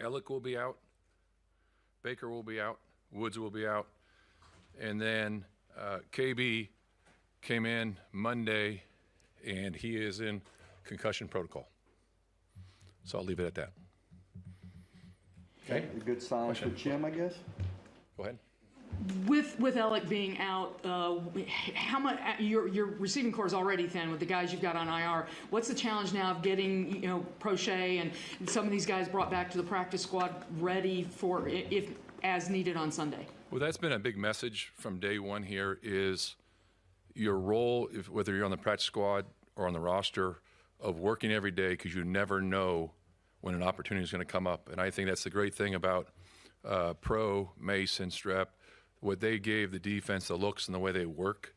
Ellick will be out, Baker will be out, Woods will be out, and then KB came in Monday, and he is in concussion protocol. So I'll leave it at that. Okay. A good sign for Jim, I guess. Go ahead. With Ellick being out, how much your receiving core is already thin with the guys you've got on IR. What's the challenge now of getting Prochet and some of these guys brought back to the practice squad ready for if as needed on Sunday? Well, that's been a big message from day one here is your role, whether you're on the practice squad or on the roster, of working every day because you never know when an opportunity is going to come up. And I think that's the great thing about Pro, Mace, and Strep. What they gave the defense, the looks and the way they work,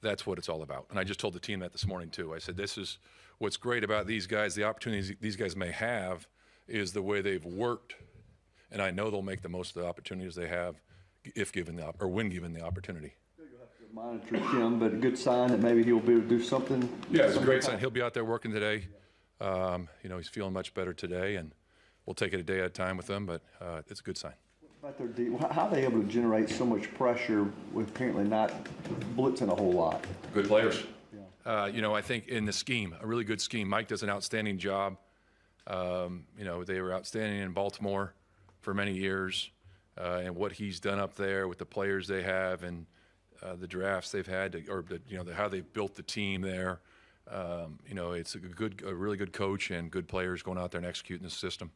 that's what it's all about. And I just told the team that this morning too. I said, this is what's great about these guys, the opportunities these guys may have is the way they've worked. And I know they'll make the most of the opportunities they have if given or when given the opportunity. You'll have to monitor Jim, but a good sign that maybe he'll be able to do something. Yeah, it's a great sign. He'll be out there working today. He's feeling much better today, and we'll take it a day at a time with him, but it's a good sign. About their how are they able to generate so much pressure with apparently not blitzing a whole lot? Good players. Yeah. I think in the scheme, a really good scheme. Mike does an outstanding job. They were outstanding in Baltimore for many years, and what he's done up there with the players they have and the drafts they've had, how they've built the team there. It's a really good coach and good players going out there and executing the system.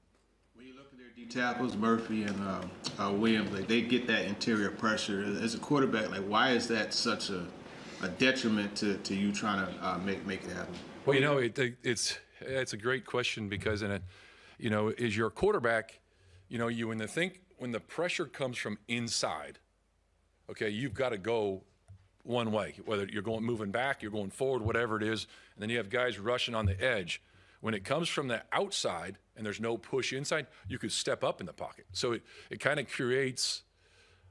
When you look at their D tackles, Murphy and Williams, they get that interior pressure. As a quarterback, why is that such a detriment to you trying to make it happen? Well, it's a great question because is your quarterback, when the pressure comes from inside, okay, you've got to go one way, whether you're moving back, you're going forward, whatever it is, and then you have guys rushing on the edge. When it comes from the outside and there's no push inside, you could step up in the pocket. So it kind of creates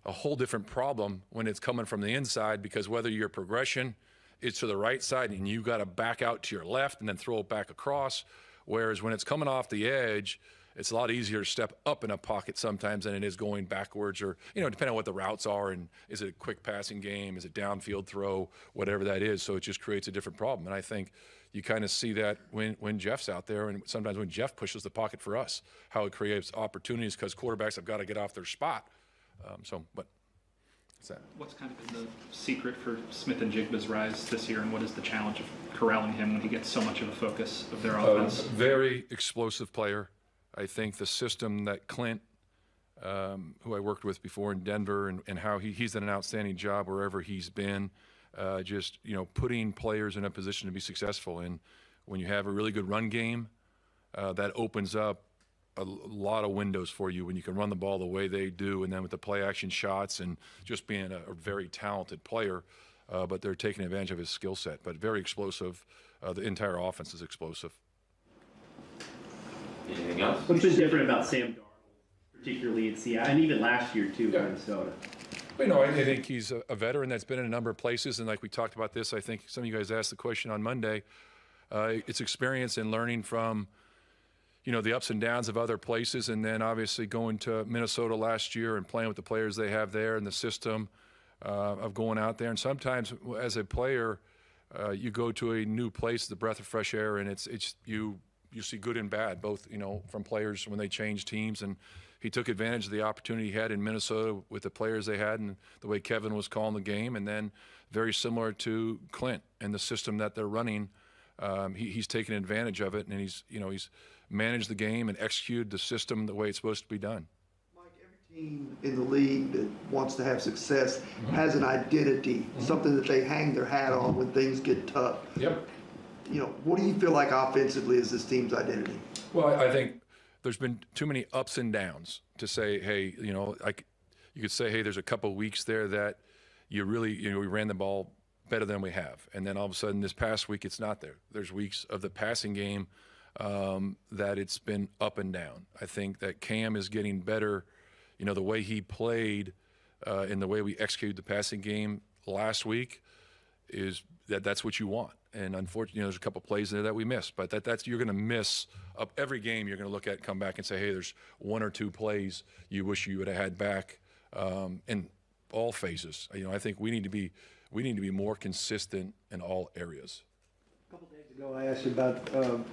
a whole different problem when it's coming from the inside because whether your progression is to the right side and you got to back out to your left and then throw it back across, whereas when it's coming off the edge, it's a lot easier to step up in a pocket sometimes than it is going backwards or, depending on what the routes are and is it a quick passing game, is it downfield throw, whatever that is. So it just creates a different problem. And I think you kind of see that when Jeff's out there and sometimes when Jeff pushes the pocket for us, how it creates opportunities because quarterbacks have got to get off their spot. But that's that. What's kind of been the secret for Smith and Jigba's rise this year, and what is the challenge of corralling him when he gets so much of a focus of their offense? Very explosive player. I think the system that Clint, who I worked with before in Denver, and how he's done an outstanding job wherever he's been, putting players in a position to be successful. And when you have a really good run game, that opens up a lot of windows for you when you can run the ball the way they do, and then with the play action shots and just being a very talented player, but they're taking advantage of his skill set. But very explosive. The entire offense is explosive. Anything else? What's been different about Sam Darnold, particularly in Seattle, and even last year too, in Minnesota? I think he's a veteran that's been in a number of places, and like we talked about this, I think some of you guys asked the question on Monday. It's experience and learning from, the ups and downs of other places, and then obviously going to Minnesota last year and playing with the players they have there and the system of going out there. And sometimes as a player, you go to a new place, the breath of fresh air, and you see good and bad, both, from players when they change teams. And he took advantage of the opportunity he had in Minnesota with the players they had and the way Kevin was calling the game. And then very similar to Clint and the system that they're running, he's taken advantage of it, and he's managed the game and executed the system the way it's supposed to be done. Mike, every team in the league that wants to have success has an identity, something that they hang their hat on when things get tough. Yep. What do you feel like offensively is this team's identity? Well, I think there's been too many ups and downs to say, hey, you could say, hey, there's a couple of weeks there that we ran the ball better than we have. And then all of a sudden this past week, it's not there. There's weeks of the passing game that it's been up and down. I think that Cam is getting better, the way he played and the way we executed the passing game last week that's what you want. And unfortunately, there's a couple plays there that we missed, but that's you're going to miss up every game. You're going to look at, come back and say, hey, there's 1 or 2 plays you wish you would have had back in all phases. I think we need to be more consistent in all areas. A couple days ago, I asked you about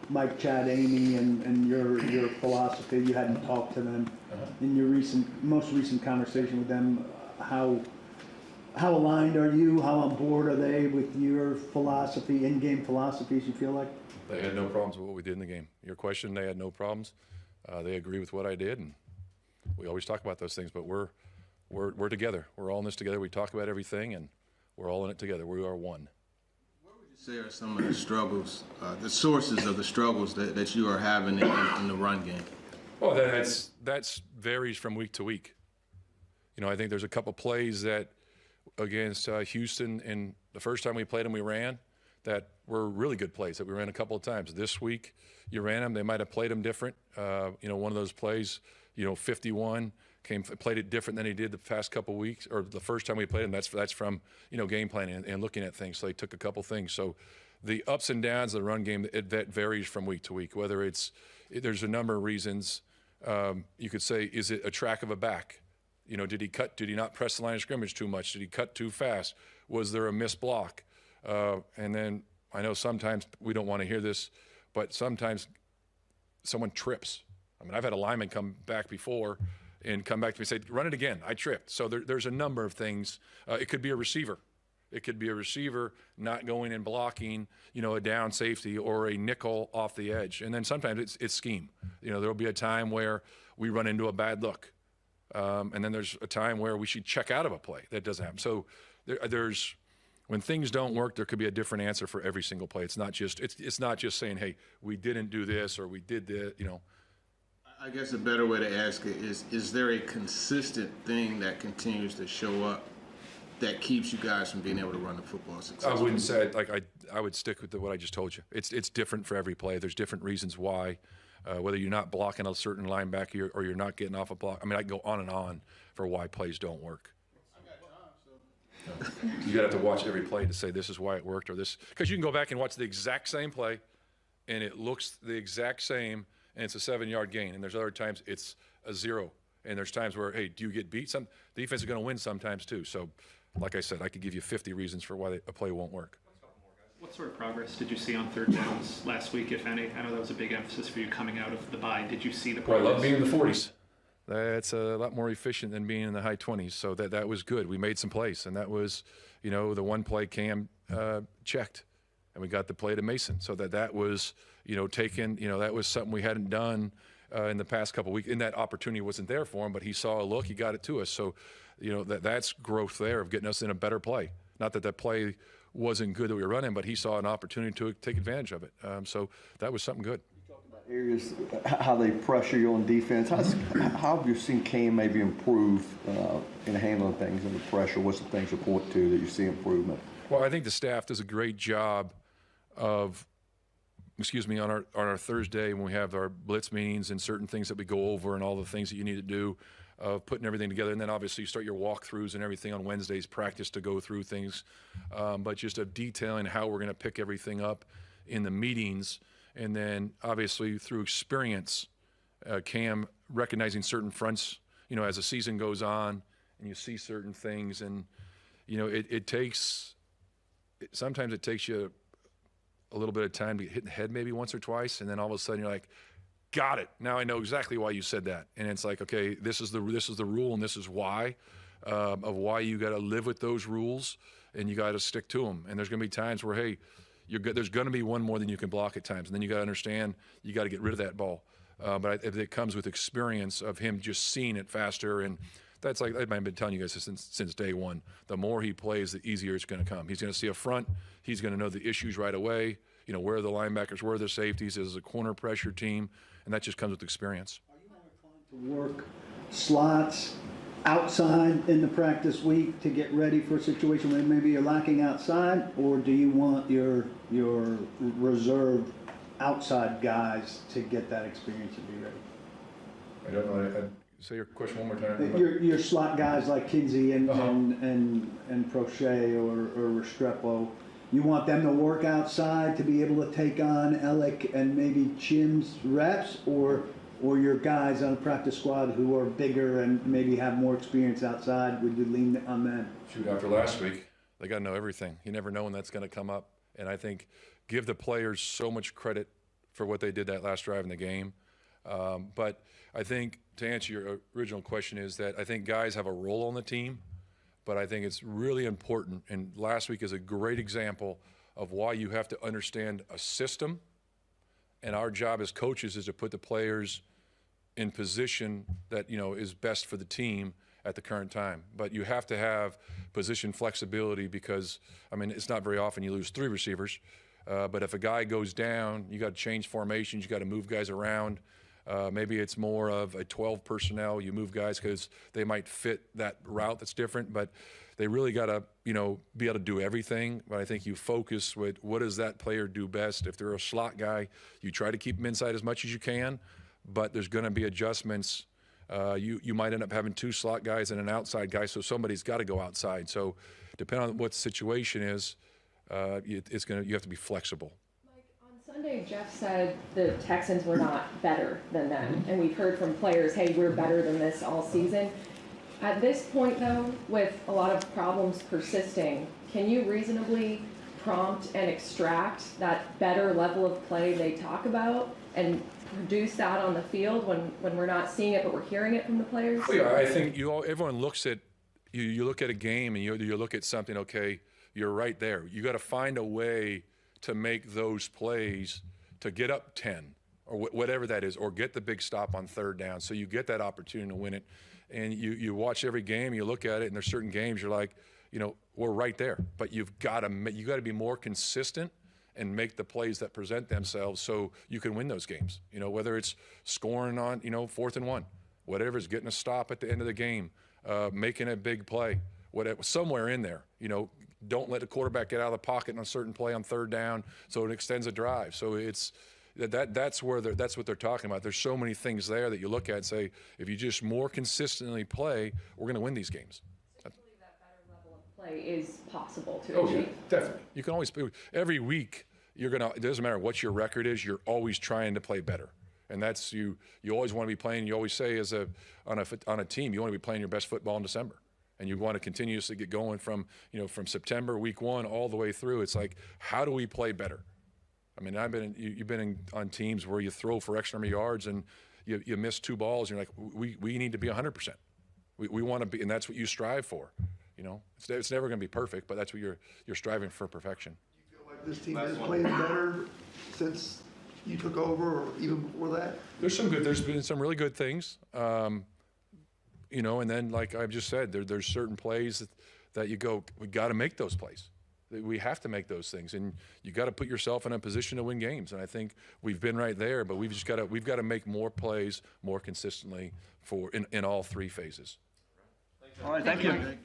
Mike, Chad, Amy, and your philosophy. You hadn't talked to them in your most recent conversation with them. How aligned are you? How on board are they with your philosophy, in-game philosophies, you feel like? They had no problems with what we did in the game. Your question, they had no problems. They agree with what I did, and we always talk about those things, but we're together. We're all in this together. We talk about everything, and we're all in it together. We are one. What would you say are some of the struggles, the sources of the struggles that you are having in the run game? Well, that's varies from week to week. I think there's a couple plays that against Houston, and the first time we played them, we ran, that were really good plays that we ran a couple of times. This week, you ran them. They might have played them different. One of those plays, 51, played it different than he did the past couple of weeks, or the first time we played him. That's from game planning and looking at things. So they took a couple things. So the ups and downs of the run game, that varies from week to week. Whether there's a number of reasons. You could say, is it a track of a back? Did he not press the line of scrimmage too much? Did he cut too fast? Was there a missed block? And then I know sometimes we don't want to hear this, but sometimes someone trips. I've had a lineman come back before and come back to me and say, run it again, I tripped. So there's a number of things. It could be a receiver. It could be a receiver not going and blocking, a down safety or a nickel off the edge. And then sometimes it's scheme. There'll be a time where we run into a bad look. And then there's a time where we should check out of a play. That doesn't happen. So there's when things don't work, there could be a different answer for every single play. It's not just saying, hey, we didn't do this or we did this. I guess a better way to ask it is there a consistent thing that continues to show up that keeps you guys from being able to run the football successfully? I wouldn't say I would stick with what I just told you. It's different for every play. There's different reasons why. Whether you're not blocking a certain linebacker or you're not getting off a block. I can go on and on for why plays don't work. You gotta have to watch every play to say this is why it worked or this, because you can go back and watch the exact same play and it looks the exact same and it's a 7-yard gain. And there's other times it's a 0. And there's times where, hey, do you get beat? Some defense is gonna win sometimes too. So like I said, I could give you 50 reasons for why a play won't work. What sort of progress did you see on third downs last week, if any? I know that was a big emphasis for you coming out of the bye. Did you see the progress? Well, I love being in the 40s. That's a lot more efficient than being in the high 20s. So that was good. We made some plays, and that was, the one play Cam checked, and we got the play to Mason. So that was, taken. That was something we hadn't done in the past couple of weeks. And that opportunity wasn't there for him, but he saw a look, he got it to us. So, that's growth there of getting us in a better play. Not that play wasn't good that we were running, but he saw an opportunity to take advantage of it. So that was something good. You talk about areas, how they pressure you on defense. How have you seen Cam maybe improve in handling things under pressure? What's the things you point to that you see improvement? Well, I think the staff does a great job of, on our Thursday when we have our blitz meetings and certain things that we go over and all the things that you need to do, of putting everything together. And then obviously you start your walkthroughs and everything on Wednesdays, practice to go through things, but just of detailing how we're going to pick everything up in the meetings. And then obviously through experience, Cam recognizing certain fronts, as the season goes on and you see certain things. And, sometimes it takes you a little bit of time to hit the head maybe once or twice. And then all of a sudden you're like, got it. Now I know exactly why you said that. And it's like, okay, this is the rule and this is why, of why you got to live with those rules and you got to stick to them. And there's going to be times where, hey, there's going to be one more than you can block at times. And then you got to understand you got to get rid of that ball. But if it comes with experience of him just seeing it faster. And that's like I've been telling you guys since day one. The more he plays, the easier it's going to come. He's going to see a front. He's going to know the issues right away. Where are the linebackers, where are the safeties? This is a corner pressure team, and that just comes with experience. Are you more inclined to work slots outside in the practice week to get ready for a situation where maybe you're lacking outside, or do you want your reserve outside guys to get that experience and be ready? I don't know. say your question one more time. Your slot guys like Kinsey and Uh-huh. and Prochet or Restrepo, you want them to work outside to be able to take on Alec and maybe Chim's reps, or your guys on the practice squad who are bigger and maybe have more experience outside, would you lean on them? Shoot, after last week, they got to know everything. You never know when that's going to come up. And I think give the players so much credit for what they did that last drive in the game. But I think to answer your original question is that I think guys have a role on the team, but I think it's really important. And last week is a great example of why you have to understand a system. And our job as coaches is to put the players in position that, you know, is best for the team at the current time. But you have to have position flexibility because, I mean, it's not very often you lose 3 receivers. But if a guy goes down, you got to change formations, you got to move guys around. Maybe it's more of a 12 personnel. You move guys because they might fit that route that's different, but they really got to, you know, be able to do everything. But I think you focus with what does that player do best. If they're a slot guy, you try to keep them inside as much as you can, but there's going to be adjustments. You might end up having 2 slot guys and an outside guy, so somebody's got to go outside. So depending on what the situation is, you have to be flexible. On Sunday, Jeff said the Texans were not better than them, and we've heard from players, hey, we're better than this all season. At this point, though, with a lot of problems persisting, can you reasonably prompt and extract that better level of play they talk about and produce that on the field when we're not seeing it but we're hearing it from the players? Oh, yeah, I think everyone looks at you look at a game and you look at something. Okay, you're right there. You got to find a way to make those plays to get up 10 or whatever that is, or get the big stop on 3rd down. So you get that opportunity to win it. And you watch every game, you look at it, and there's certain games you're like, you know, we're right there. But you got to be more consistent and make the plays that present themselves so you can win those games. You know, whether it's scoring on, you know, 4th and 1, whatever, it's getting a stop at the end of the game, making a big play, whatever, somewhere in there. You know, don't let the quarterback get out of the pocket on a certain play on 3rd down so it extends a drive. So it's that's what they're talking about. There's so many things there that you look at and say, if you just more consistently play, we're going to win these games. I believe that better level of play is possible to Oh, achieve. yeah, definitely. You can always every week. It doesn't matter what your record is. You're always trying to play better, and that's you. You always want to be playing. You always say on a team, you want to be playing your best football in December, and you want to continuously get going from September week 1 all the way through. It's like, how do we play better? I mean, you've been on teams where you throw for extra number of yards and you miss 2 balls. And you're like, we need to be 100%. We want to be, and that's what you strive for. You know, it's never going to be perfect, but that's what you're striving for, perfection. Do you feel like this team is playing better since you took over, or even before that? There's been some really good things. You know, and then like I've just said, there's certain plays that you go, we got to make those plays. We have to make those things, and you got to put yourself in a position to win games. And I think we've been right there, but we've got to make more plays more consistently in all 3 phases. All right, thank you.